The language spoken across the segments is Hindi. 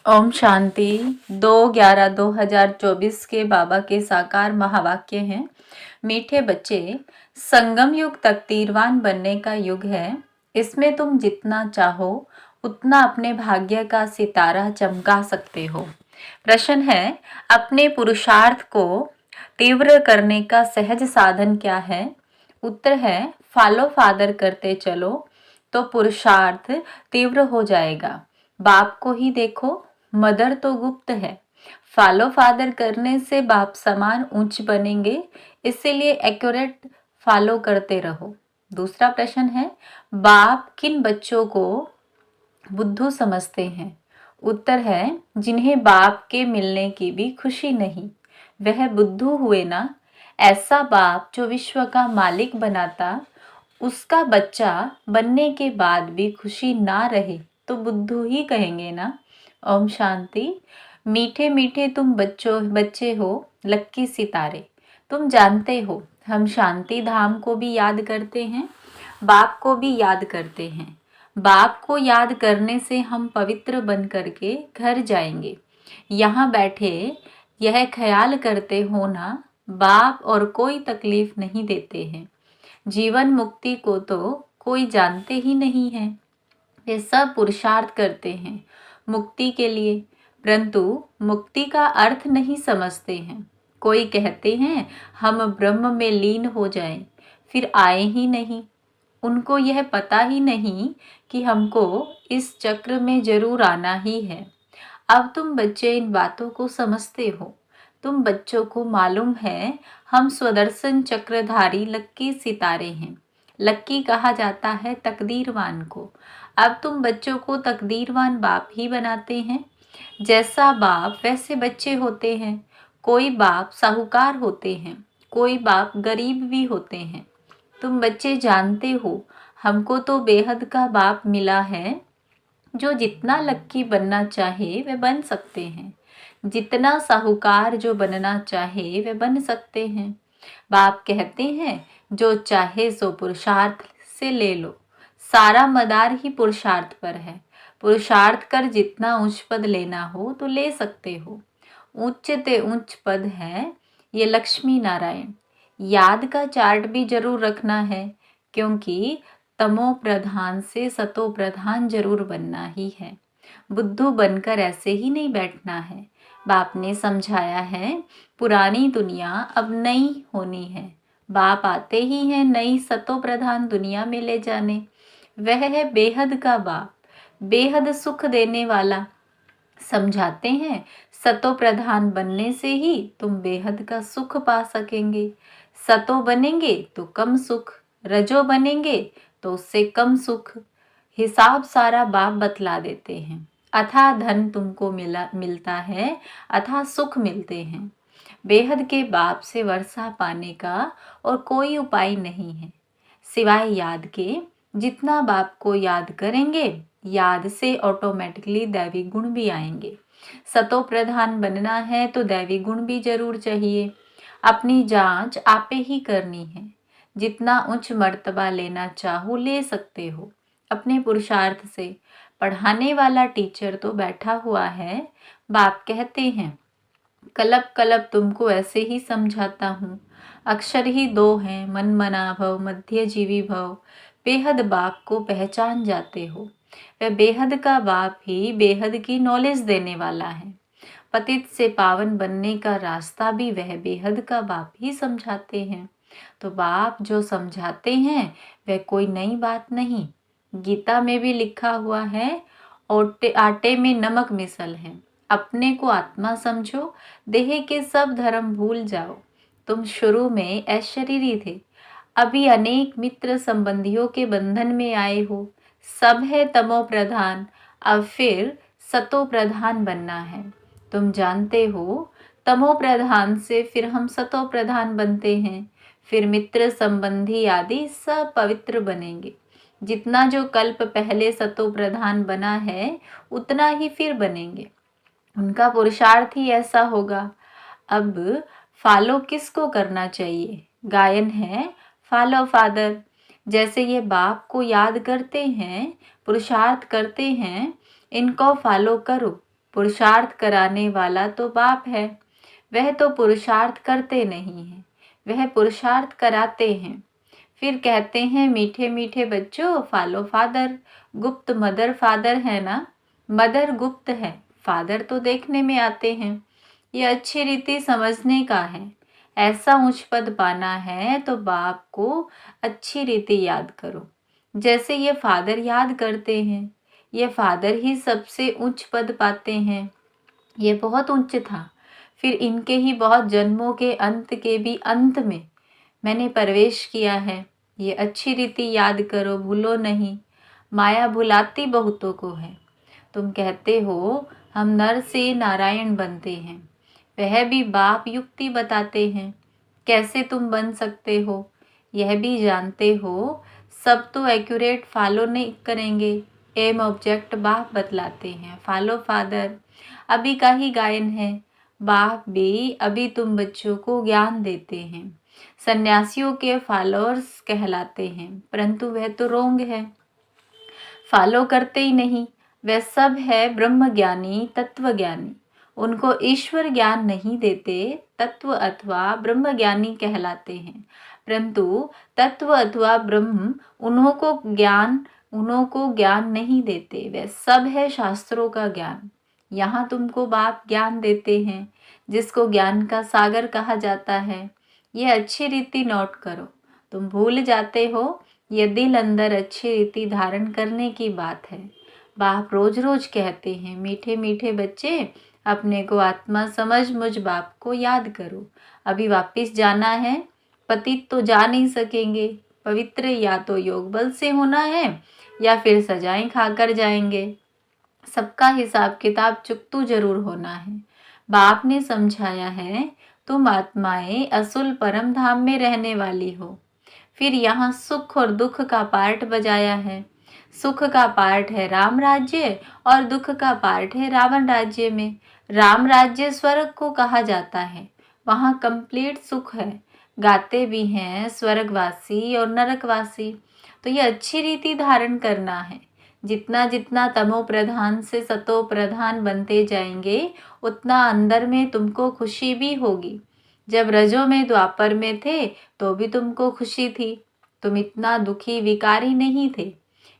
ओम शांति। 2/11/2024 के बाबा के साकार महावाक्य हैं। मीठे बच्चे, संगम युग तकदीरवान बनने का युग है। इसमें तुम जितना चाहो उतना अपने भाग्य का सितारा चमका सकते हो। प्रश्न है, अपने पुरुषार्थ को तीव्र करने का सहज साधन क्या है? उत्तर है, फॉलो फादर करते चलो तो पुरुषार्थ तीव्र हो जाएगा। बाप को ही देखो, मदर तो गुप्त है। फॉलो फादर करने से बाप समान ऊंच बनेंगे, इसीलिए एक्यूरेट फॉलो करते रहो। दूसरा प्रश्न है, बाप किन बच्चों को बुद्धू समझते हैं? उत्तर है, जिन्हें बाप के मिलने की भी खुशी नहीं, वह बुद्धू हुए ना। ऐसा बाप जो विश्व का मालिक बनाता, उसका बच्चा बनने के बाद भी खुशी ना रहे तो बुद्धू ही कहेंगे ना। ओम शांति। मीठे मीठे तुम बच्चे हो लक्की सितारे। तुम जानते हो हम शांति धाम को भी याद करते हैं, बाप को भी याद करते हैं। बाप को याद करने से हम पवित्र बन करके घर जाएंगे। यहाँ बैठे यह ख्याल करते हो ना, बाप और कोई तकलीफ नहीं देते हैं। जीवन मुक्ति को तो कोई जानते ही नहीं है। वे सब पुरुषार्थ करते हैं मुक्ति के लिए, परंतु मुक्ति का अर्थ नहीं समझते हैं। कोई कहते हैं हम ब्रह्म में लीन हो जाएं, फिर आए ही नहीं। उनको यह पता ही नहीं कि हमको इस चक्र में जरूर आना ही है। अब तुम बच्चे इन बातों को समझते हो। तुम बच्चों को मालूम है हम स्वदर्शन चक्रधारी लक्की सितारे हैं। लक्की कहा जाता है तकदीरवान को। अब तुम बच्चों को तकदीरवान बाप ही बनाते हैं। जैसा बाप वैसे बच्चे होते हैं। कोई बाप साहूकार होते हैं, कोई बाप गरीब भी होते हैं। तुम बच्चे जानते हो हमको तो बेहद का बाप मिला है, जो जितना लक्की बनना चाहे वे बन सकते हैं। जितना साहूकार जो बनना चाहे वे बन सकते हैं। बाप कहते हैं जो चाहे सो पुरुषार्थ से ले लो। सारा मदार ही पुरुषार्थ पर है। पुरुषार्थ कर जितना उच्च पद लेना हो तो ले सकते हो। उच्च ते उच्च पद है ये लक्ष्मी नारायण। याद का चार्ट भी जरूर रखना है, क्योंकि तमो प्रधान से सतो प्रधान जरूर बनना ही है। बुद्धू बनकर ऐसे ही नहीं बैठना है। बाप ने समझाया है पुरानी दुनिया अब नई होनी है। बाप आते ही हैं नई सतो प्रधान दुनिया में ले जाने। वह है बेहद का बाप, बेहद सुख देने वाला। समझाते हैं सतो प्रधान बनने से ही तुम बेहद का सुख पा सकेंगे। सतो बनेंगे तो कम सुख, रजो बनेंगे तो उससे कम सुख। हिसाब सारा बाप बतला देते हैं। अथाह धन तुमको मिलता है, अथाह सुख मिलते हैं। बेहद के बाप से वर्षा पाने का और कोई उपाय नहीं है सिवाय याद के। जितना बाप को याद करेंगे, याद से ऑटोमेटिकली दैवी गुण भी आएंगे। सतो प्रधान बनना है तो दैवी गुण भी जरूर चाहिए। अपनी जांच आपे ही करनी है। जितना उच्च मर्तबा लेना चाहो ले सकते हो अपने पुरुषार्थ से। पढ़ाने वाला टीचर तो बैठा हुआ है। बाप कहते हैं कलप कलप तुमको ऐसे ही समझाता हूँ। अक्षर ही दो हैं, मन मना भव मध्य जीवी भव। बेहद बाप को पहचान जाते हो। वह बेहद का बाप ही बेहद की नॉलेज देने वाला है। पतित से पावन बनने का रास्ता भी वह बेहद का बाप ही समझाते हैं। तो बाप जो समझाते हैं वह कोई नई बात नहीं। गीता में भी लिखा हुआ है आटे में नमक मिसल है। अपने को आत्मा समझो, देह के सब धर्म भूल जाओ। तुम शुरू में अशरीरी थे, अभी अनेक मित्र संबंधियों के बंधन में आए हो। सब है तमो प्रधान, अब फिर सतो प्रधान बनना है। तुम जानते हो तमो प्रधान से फिर हम सतो प्रधान बनते हैं। फिर मित्र संबंधी आदि सब पवित्र बनेंगे। जितना जो कल्प पहले सतो प्रधान बना है उतना ही फिर बनेंगे। उनका पुरुषार्थ ही ऐसा होगा। अब फॉलो किसको करना चाहिए? गायन है फॉलो फादर। जैसे ये बाप को याद करते हैं, पुरुषार्थ करते हैं, इनको फॉलो करो। पुरुषार्थ कराने वाला तो बाप है, वह तो पुरुषार्थ करते नहीं हैं, वह पुरुषार्थ कराते हैं। फिर कहते हैं मीठे मीठे बच्चों फॉलो फादर। गुप्त मदर फादर है ना, मदर गुप्त है, फादर तो देखने में आते हैं। ये अच्छी रीति समझने का है। ऐसा उच्च पद पाना है तो बाप को अच्छी रीति याद करो, जैसे ये फादर याद करते हैं। ये फादर ही सबसे उच्च पद पाते हैं। ये बहुत उच्च था, फिर इनके ही बहुत जन्मों के अंत के भी अंत में मैंने प्रवेश किया है। ये अच्छी रीति याद करो, भूलो नहीं। माया भुलाती बहुतों को है। तुम कहते हो हम नर से नारायण बनते हैं, वह भी बाप युक्ति बताते हैं कैसे तुम बन सकते हो। यह भी जानते हो सब तो एक्यूरेट फॉलो नहीं करेंगे। एम ऑब्जेक्ट बाप बतलाते हैं, फॉलो फादर। अभी का ही गायन है, बाप भी अभी तुम बच्चों को ज्ञान देते हैं। सन्यासियों के फॉलोअर्स कहलाते हैं, परंतु वह तो रोंग है, फॉलो करते ही नहीं। वह सब है ब्रह्म ज्ञानी तत्व ज्ञानी, उनको ईश्वर ज्ञान नहीं देते, तत्व अथवा ब्रह्म ज्ञानी कहलाते हैं। परंतु तत्व अथवा ब्रह्म उन्हों को ज्ञान नहीं देते, वह सब है शास्त्रों का ज्ञान। यहाँ तुमको बाप ज्ञान देते हैं, जिसको ज्ञान का सागर कहा जाता है। यह अच्छी रीति नोट करो, तुम भूल जाते हो ये दिल अंदर अच्छी रीति धारण करने की बात है। बाप रोज रोज कहते हैं मीठे मीठे बच्चे अपने को आत्मा समझ मुझ बाप को याद करो। अभी वापिस जाना है, पतित तो जा नहीं सकेंगे, पवित्र या तो योग बल से होना है या फिर सजाएं खाकर जाएंगे। सबका हिसाब किताब चुकतू जरूर होना है। बाप ने समझाया है तुम आत्माएं असुल परम धाम में रहने वाली हो। फिर यहाँ सुख और दुख का पार्ट बजाया है। सुख का पार्ट है राम राज्य और दुख का पार्ट है रावण राज्य में। राम राज्य स्वर्ग को कहा जाता है, वहाँ कंप्लीट सुख है। गाते भी हैं स्वर्गवासी और नरकवासी। तो ये अच्छी रीति धारण करना है। जितना जितना तमो प्रधान से सतो प्रधान बनते जाएंगे, उतना अंदर में तुमको खुशी भी होगी। जब रजो में द्वापर में थे तो भी तुमको खुशी थी, तुम इतना दुखी विकारी नहीं थे।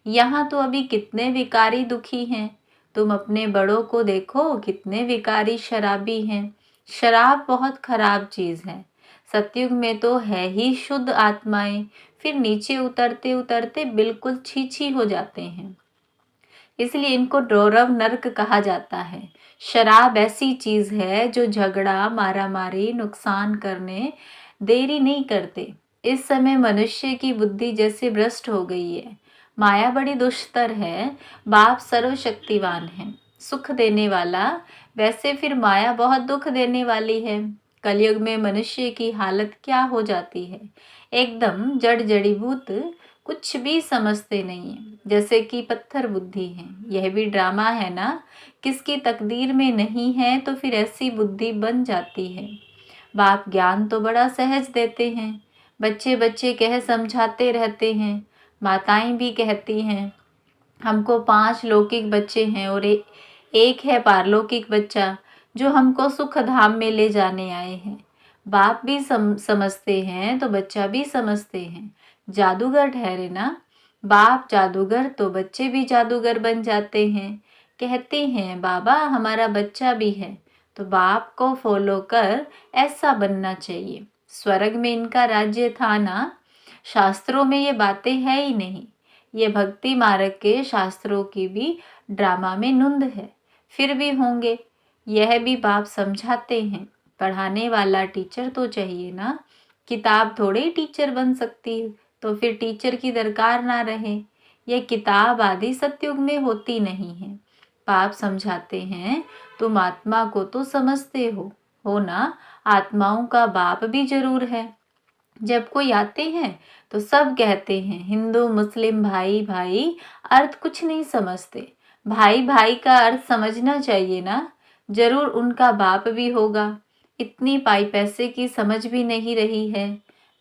यहाँ तो अभी कितने विकारी दुखी हैं। तुम अपने बड़ों को देखो कितने विकारी शराबी हैं। शराब बहुत खराब चीज है। सतयुग में तो है ही शुद्ध आत्माएं, फिर नीचे उतरते उतरते बिल्कुल छीछी हो जाते हैं। इसलिए इनको डोरव नर्क कहा जाता है। शराब ऐसी चीज है जो झगड़ा मारामारी नुकसान करने देरी नहीं करते। इस समय मनुष्य की बुद्धि जैसे भ्रष्ट हो गई है। माया बड़ी दुष्टर है। बाप सर्वशक्तिवान है, सुख देने वाला, वैसे फिर माया बहुत दुख देने वाली है। कलयुग में मनुष्य की हालत क्या हो जाती है, एकदम जड़ जड़ीभूत, कुछ भी समझते नहीं है, जैसे कि पत्थर बुद्धि है। यह भी ड्रामा है ना, किसकी तकदीर में नहीं है तो फिर ऐसी बुद्धि बन जाती है। बाप ज्ञान तो बड़ा सहज देते हैं, बच्चे बच्चे कह समझाते रहते हैं। माताएं भी कहती हैं हमको 5 लौकिक बच्चे हैं और एक है पारलौकिक बच्चा जो हमको सुख धाम में ले जाने आए हैं। बाप भी समझते हैं तो बच्चा भी समझते हैं। जादूगर ठहरे ना, बाप जादूगर तो बच्चे भी जादूगर बन जाते हैं। कहते हैं बाबा हमारा बच्चा भी है, तो बाप को फॉलो कर ऐसा बनना चाहिए। स्वर्ग में इनका राज्य था ना, शास्त्रों में ये बातें है ही नहीं। ये भक्ति मार्ग के शास्त्रों की भी ड्रामा में नुंद है, फिर भी होंगे। यह भी बाप समझाते हैं, पढ़ाने वाला टीचर तो चाहिए ना, किताब थोड़े ही टीचर बन सकती है, तो फिर टीचर की दरकार ना रहे। यह किताब आदि सतयुग में होती नहीं है। बाप समझाते हैं तुम आत्मा को तो समझते हो ना, आत्माओं का बाप भी जरूर है। जब कोई आते हैं तो सब कहते हैं हिंदू मुस्लिम भाई भाई, अर्थ कुछ नहीं समझते। भाई भाई का अर्थ समझना चाहिए ना, जरूर उनका बाप भी होगा। इतनी पाई पैसे की समझ भी नहीं रही है।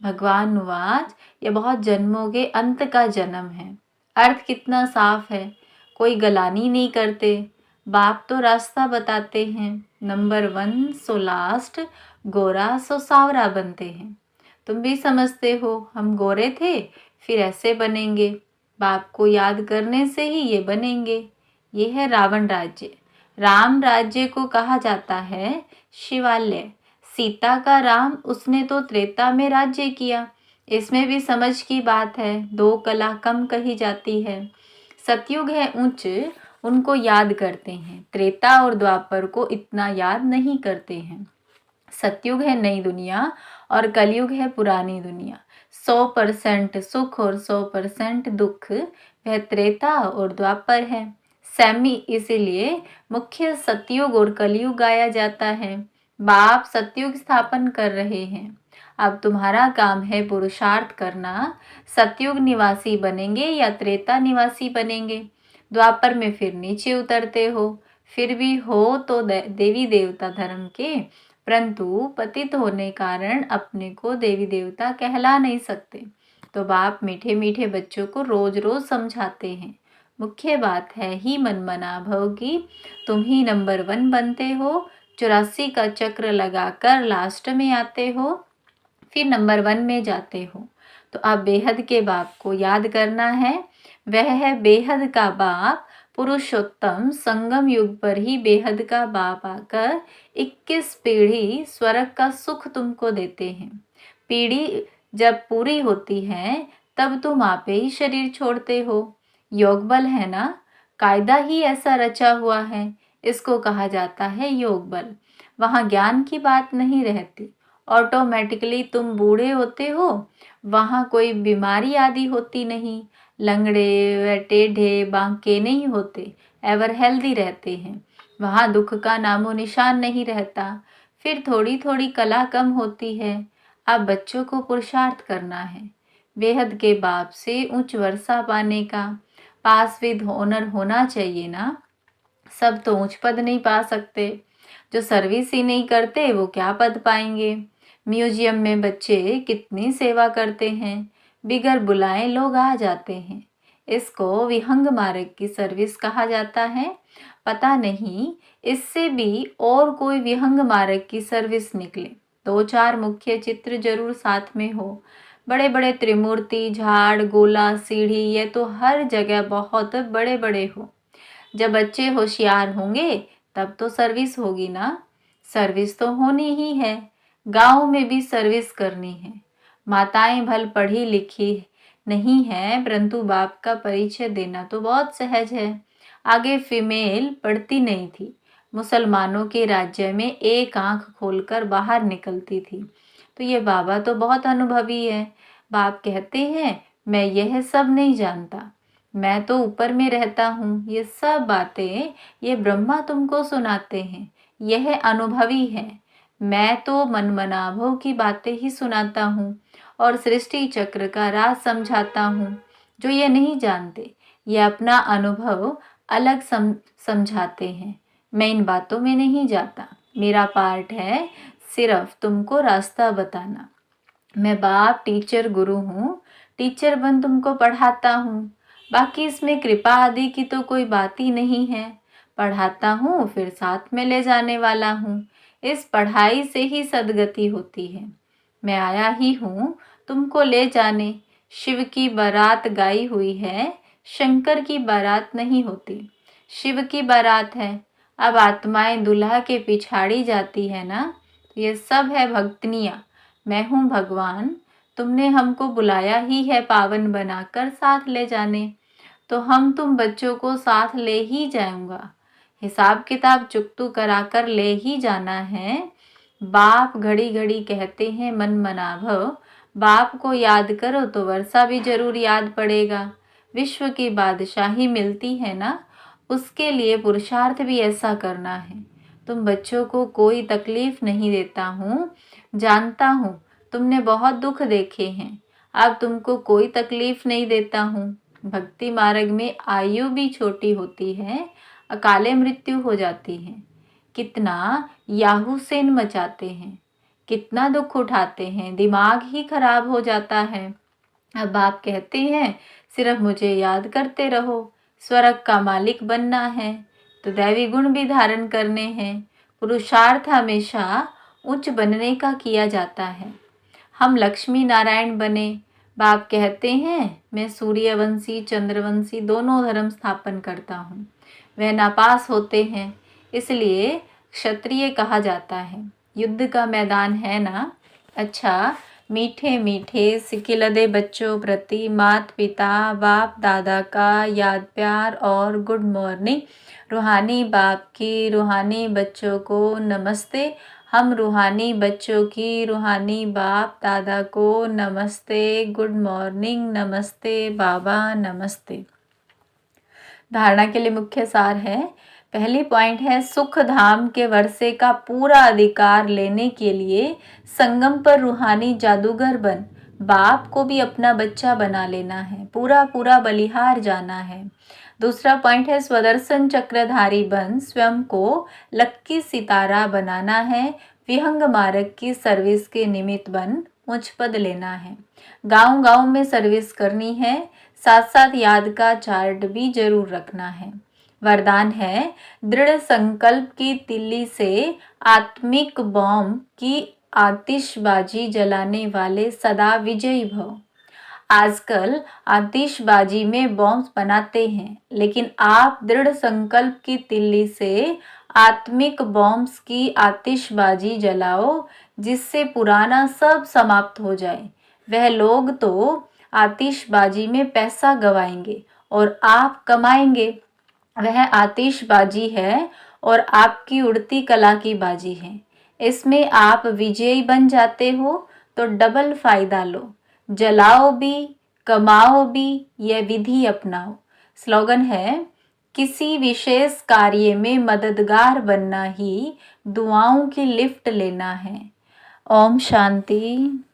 भगवान नुवाज ये बहुत जन्मों के अंत का जन्म है। अर्थ कितना साफ है, कोई गलानी नहीं करते। बाप तो रास्ता बताते हैं। नंबर 1 सो लास्ट, गोरा सो सावरा बनते हैं। तुम भी समझते हो हम गोरे थे, फिर ऐसे बनेंगे। बाप को याद करने से ही ये बनेंगे। ये है रावण राज्य। राम राज्य को कहा जाता है शिवालय। सीता का राम, उसने तो त्रेता में राज्य किया। इसमें भी समझ की बात है, 2 कला कम कही जाती है। सतयुग है उच्च, उनको याद करते हैं। त्रेता और द्वापर को इतना याद नहीं करते हैं। सतयुग है नई दुनिया और कलयुग है पुरानी दुनिया। 100% सुख और 100% दुख वह त्रेता और द्वापर है। सैमी इसीलिए मुख्य सतयुग और कलयुग गाया जाता है। बाप सतयुग स्थापन कर रहे हैं। अब तुम्हारा काम है पुरुषार्थ करना। सतयुग निवासी बनेंगे या त्रेता निवासी बनेंगे। द्वापर में फिर नीचे उतरते हो, फिर भी हो तो देवी देवता धर्म के, परंतु पतित होने कारण अपने को देवी देवता कहला नहीं सकते। तो बाप मीठे मीठे बच्चों को रोज रोज समझाते हैं। मुख्य बात है ही मन मना भव की, तुम ही नंबर 1 बनते हो। 84 का चक्र लगाकर लास्ट में आते हो, फिर नंबर 1 में जाते हो। तो अब बेहद के बाप को याद करना है। वह है बेहद का बाप पुरुषोत्तम। संगम युग पर ही बेहद का बाप आकर 21 पीढ़ी स्वर्ग का सुख तुमको देते हैं। पीढ़ी जब पूरी होती है तब तुम आपे ही शरीर छोड़ते हो। योग बल है ना, कायदा ही ऐसा रचा हुआ है। इसको कहा जाता है योग बल। वहाँ ज्ञान की बात नहीं रहती। ऑटोमेटिकली तुम बूढ़े होते हो। वहाँ कोई बीमारी आदि होती नहीं। लंगड़े व टेढ़े बांके नहीं होते, एवर हेल्दी रहते हैं। वहाँ दुख का नामो निशान नहीं रहता। फिर थोड़ी थोड़ी कला कम होती है। अब बच्चों को पुरुषार्थ करना है बेहद के बाप से उच्च वर्षा पाने का। पास विद ऑनर होना चाहिए ना। सब तो उच्च पद नहीं पा सकते। जो सर्विस ही नहीं करते वो क्या पद पाएंगे। म्यूजियम में बच्चे कितनी सेवा करते हैं, बिगर बुलाए लोग आ जाते हैं। इसको विहंग मार्ग की सर्विस कहा जाता है। पता नहीं इससे भी और कोई विहंग मार्ग की सर्विस निकले। 2-4 मुख्य चित्र जरूर साथ में हो। बड़े बड़े त्रिमूर्ति, झाड़, गोला, सीढ़ी, ये तो हर जगह बहुत बड़े बड़े हो। जब बच्चे होशियार होंगे तब तो सर्विस होगी ना। सर्विस तो होनी ही है। गांव में भी सर्विस करनी है। माताएं भल पढ़ी लिखी नहीं है, परंतु बाप का परिचय देना तो बहुत सहज है। आगे फीमेल पढ़ती नहीं थी। मुसलमानों के राज्य में एक आंख खोलकर बाहर निकलती थी। तो ये बाबा तो बहुत अनुभवी है। बाप कहते हैं मैं यह सब नहीं जानता, मैं तो ऊपर में रहता हूँ। ये सब बातें ये ब्रह्मा तुमको सुनाते हैं। यह अनुभवी है। मैं तो मनमनाभव की बातें ही सुनाता हूँ और सृष्टि चक्र का राज समझाता हूँ। जो ये नहीं जानते, ये अपना अनुभव अलग समझाते हैं। मैं इन बातों में नहीं जाता। मेरा पार्ट है सिर्फ तुमको रास्ता बताना। मैं बाप टीचर गुरु हूँ। टीचर बन तुमको पढ़ाता हूँ। बाकी इसमें कृपा आदि की तो कोई बात ही नहीं है। पढ़ाता हूँ फिर साथ में ले जाने वाला हूँ। इस पढ़ाई से ही सदगति होती है। मैं आया ही हूँ तुमको ले जाने। शिव की बारात गाई हुई है, शंकर की बारात नहीं होती। शिव की बारात है। अब आत्माएं दुल्हा के पिछाड़ी जाती है ना। तो ये सब है भक्तनिया। मैं हूँ भगवान। तुमने हमको बुलाया ही है पावन बनाकर साथ ले जाने। तो हम तुम बच्चों को साथ ले ही जाऊंगा। हिसाब किताब चुकतू कराकर ले ही जाना है। बाप घड़ी घड़ी कहते हैं मन मनाभव। बाप को याद करो तो वर्षा भी जरूर याद पड़ेगा। विश्व की बादशाही मिलती है ना, उसके लिए पुरुषार्थ भी ऐसा करना है। तुम बच्चों को कोई तकलीफ नहीं देता हूँ। जानता हूँ तुमने बहुत दुख देखे हैं। अब तुमको कोई तकलीफ नहीं देता हूँ। भक्ति मार्ग में आयु भी छोटी होती है, अकाले मृत्यु हो जाती है। कितना याहुसेन मचाते हैं, कितना दुख उठाते हैं, दिमाग ही खराब हो जाता है। अब आप कहते हैं सिर्फ मुझे याद करते रहो, स्वर्ग का मालिक बनना है। तो दैवी गुण भी धारण करने हैं। पुरुषार्थ हमेशा उच्च बनने का किया जाता है। हम लक्ष्मी नारायण बने। बाप कहते हैं मैं सूर्यवंशी चंद्रवंशी दोनों धर्म स्थापन करता हूँ। वह नापास होते हैं, इसलिए क्षत्रिय कहा जाता है। युद्ध का मैदान है ना। अच्छा, मीठे मीठे सिकिलदे बच्चों प्रति माता पिता बाप दादा का याद प्यार और गुड मॉर्निंग। रूहानी बाप की रूहानी बच्चों को नमस्ते। हम रूहानी बच्चों की रूहानी बाप दादा को नमस्ते। गुड मॉर्निंग, नमस्ते बाबा, नमस्ते। धारणा के लिए मुख्य सार है। पहली पॉइंट है सुख धाम के वर्षे का पूरा अधिकार लेने के लिए संगम पर रूहानी जादूगर बन बाप को भी अपना बच्चा बना लेना है। पूरा पूरा बलिहार जाना है। दूसरा पॉइंट है स्वदर्शन चक्रधारी बन स्वयं को लक्की सितारा बनाना है। विहंग मार्ग की सर्विस के निमित्त बन उच्च पद लेना है। गांव गांव में सर्विस करनी है। साथ साथ याद का चार्ट भी जरूर रखना है। वरदान है दृढ़ संकल्प की तिल्ली से आत्मिक बॉम्ब की आतिशबाजी जलाने वाले सदा विजयी भव। आजकल आतिशबाजी में बॉम्ब बनाते हैं, लेकिन आप दृढ़ संकल्प की तिल्ली से आत्मिक बॉम्ब्स की आतिशबाजी जलाओ, जिससे पुराना सब समाप्त हो जाए। वह लोग तो आतिशबाजी में पैसा गवाएंगे और आप कमाएंगे। वह आतिशबाजी है और आपकी उड़ती कला की बाजी है। इसमें आप विजयी बन जाते हो तो डबल फायदा लो। जलाओ भी कमाओ भी, यह विधि अपनाओ। स्लोगन है किसी विशेष कार्य में मददगार बनना ही दुआओं की लिफ्ट लेना है। ओम शांति।